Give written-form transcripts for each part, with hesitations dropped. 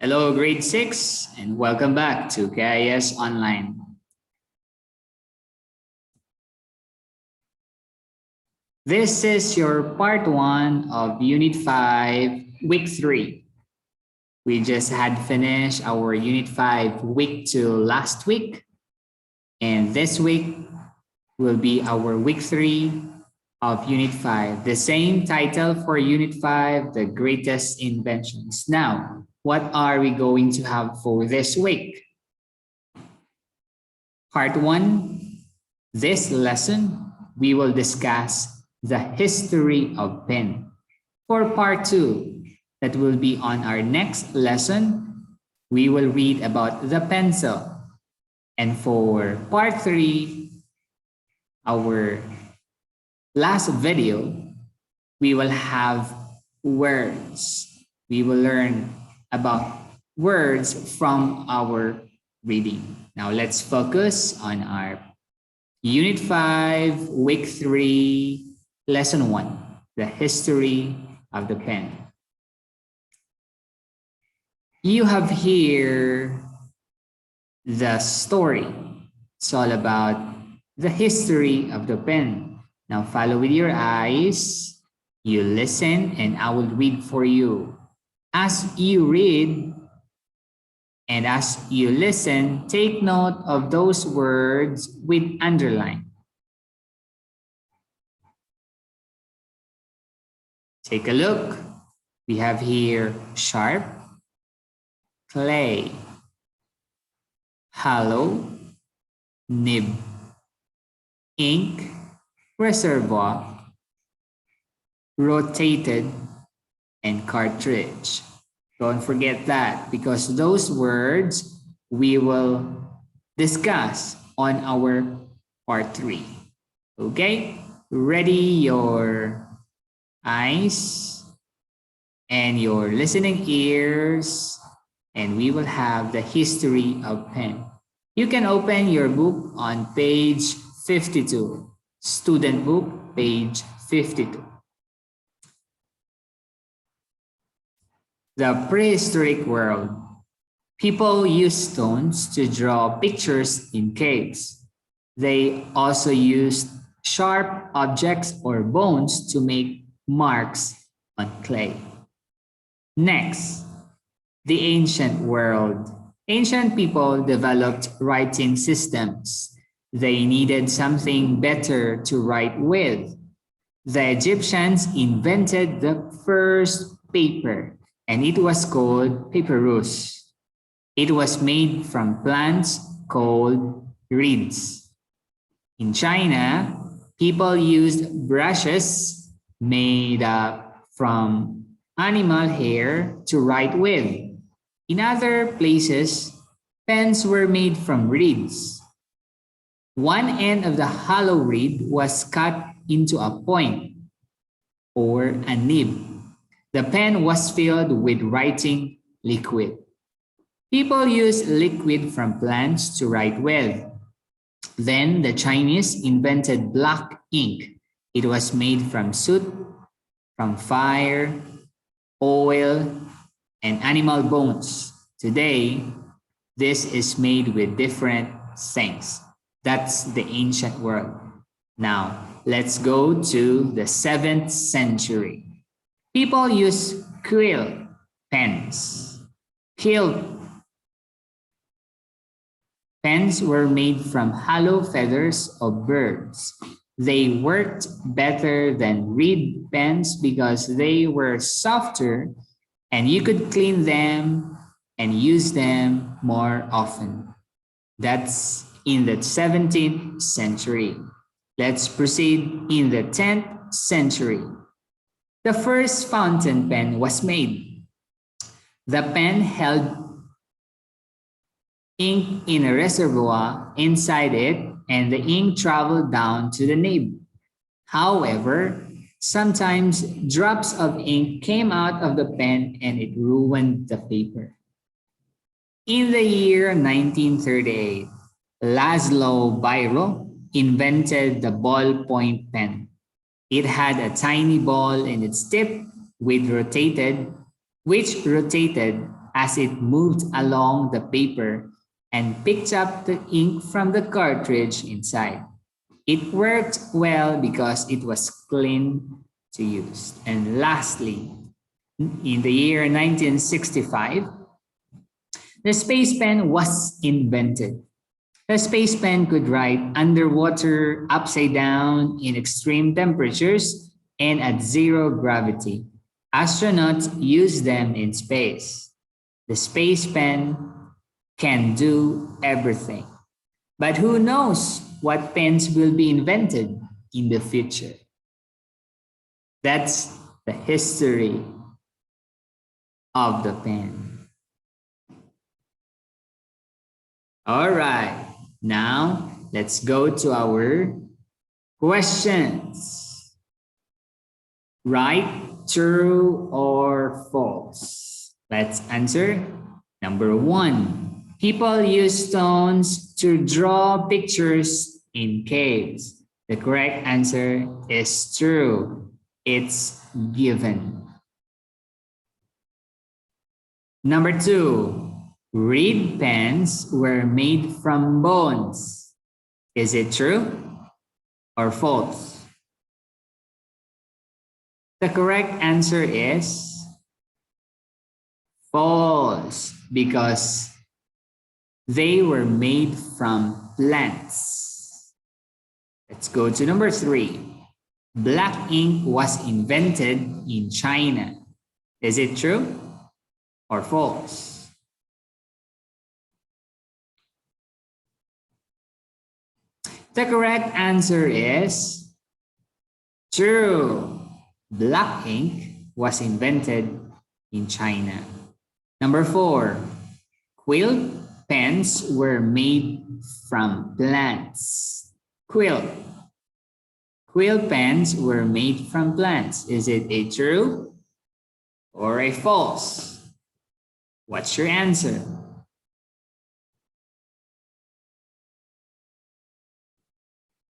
Hello, grade 6, and welcome back to KIS Online. This is your part 1 of Unit 5, Week 3. We just had finished our Unit 5 Week 2 last week, and this week will be our Week 3 of Unit 5. The same title for Unit 5, The Greatest Inventions. Now, what are we going to have for this week? Part 1, this lesson, we will discuss the history of pen. For part 2, that will be on our next lesson, we will read about the pencil. And for part 3, our last video, we will have words. We will learn about words from our reading. Now let's focus on our Unit 5, Week 3, Lesson 1, the history of the pen. You have here the story. It's all about the history of the pen. Now follow with your eyes, you listen, and I will read for you. As you read and as you listen, take note of those words with underline. Take a look. We have here sharp, clay, hollow, nib, ink, reservoir, rotated, and cartridge. Don't forget that because those words we will discuss on our part 3. Okay? Ready your eyes and your listening ears, and we will have the history of pen. You can open your book on page 52, student book, page 52. The prehistoric world. People used stones to draw pictures in caves. They also used sharp objects or bones to make marks on clay. Next, the ancient world. Ancient people developed writing systems. They needed something better to write with. The Egyptians invented the first paper, and it was called papyrus. It was made from plants called reeds. In China, people used brushes made from animal hair to write with. In other places, pens were made from reeds. One end of the hollow reed was cut into a point or a nib. The pen was filled with writing liquid. People used liquid from plants to write with. Then the Chinese invented black ink. It was made from soot, from fire, oil, and animal bones. Today, this is made with different things. That's the ancient world. Now, let's go to the 7th century. People use quill pens. Quill pens were made from hollow feathers of birds. They worked better than reed pens because they were softer and you could clean them and use them more often. That's in the 17th century. Let's proceed in the 10th century. The first fountain pen was made. The pen held ink in a reservoir inside it, and the ink traveled down to the nib. However, sometimes drops of ink came out of the pen and it ruined the paper. In the year 1938, Laszlo Biro invented the ballpoint pen. It had a tiny ball in its tip which rotated as it moved along the paper and picked up the ink from the cartridge inside. It worked well because it was clean to use. And lastly, in the year 1965, the space pen was invented. The space pen could write underwater, upside down, in extreme temperatures, and at zero gravity. Astronauts use them in space. The space pen can do everything. But who knows what pens will be invented in the future? That's the history of the pen. All right, now let's go to our questions. Right, true, or false? Let's answer. Number one, people use stones to draw pictures in caves. The correct answer is true. It's given. Number two, reed pens were made from bones. Is it true or false? The correct answer is false because they were made from plants. Let's go to number three. Black ink was invented in China. Is it true or false? The correct answer is true. Black ink was invented in China. Number four, quill pens were made from plants. Quill pens were made from plants. Is it a true or a false? What's your answer?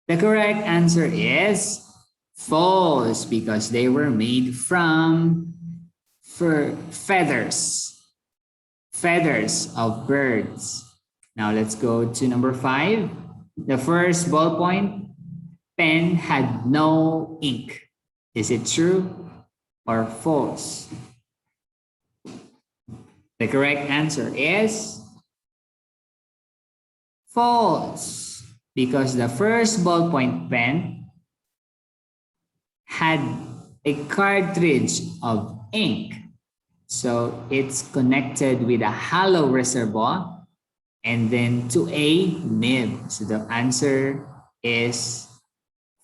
The correct answer is false because they were made from feathers of birds. Now let's go to number five. The first ballpoint pen had no ink. Is it true or false? The correct answer is false because the first ballpoint pen had a cartridge of ink. So it's connected with a hollow reservoir and then to a nib. So the answer is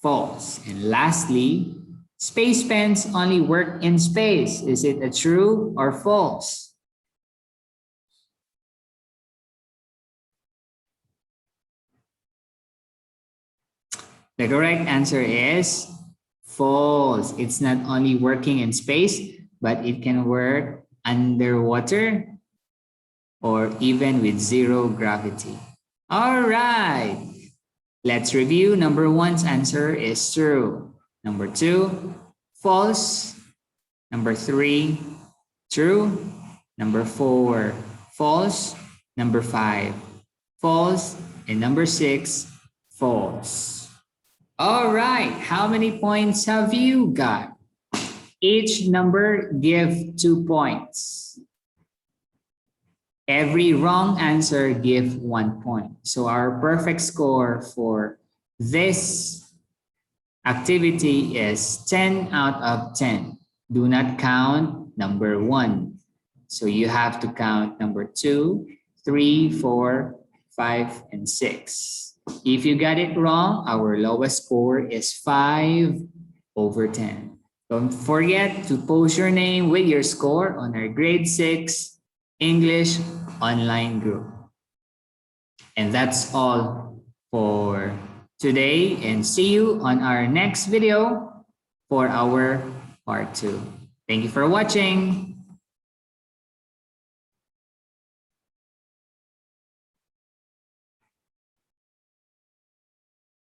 false. And lastly, space pens only work in space. Is it a true or false? The correct answer is false. It's not only working in space, but it can work underwater or even with zero gravity. All right. Let's review. Number one's answer is true. Number two, false. Number three, true. Number four, false. Number five, false. And number six, false. All right, how many points have you got? Each number give 2 points. Every wrong answer give 1 point. So our perfect score for this activity is 10 out of 10. Do not count number 1. So you have to count number 2, 3, 4, 5, and 6. If you got it wrong, our lowest score is 5 over 10. Don't forget to post your name with your score on our grade 6 English online group. And that's all for today, and see you on our next video for our part 2. Thank you for watching.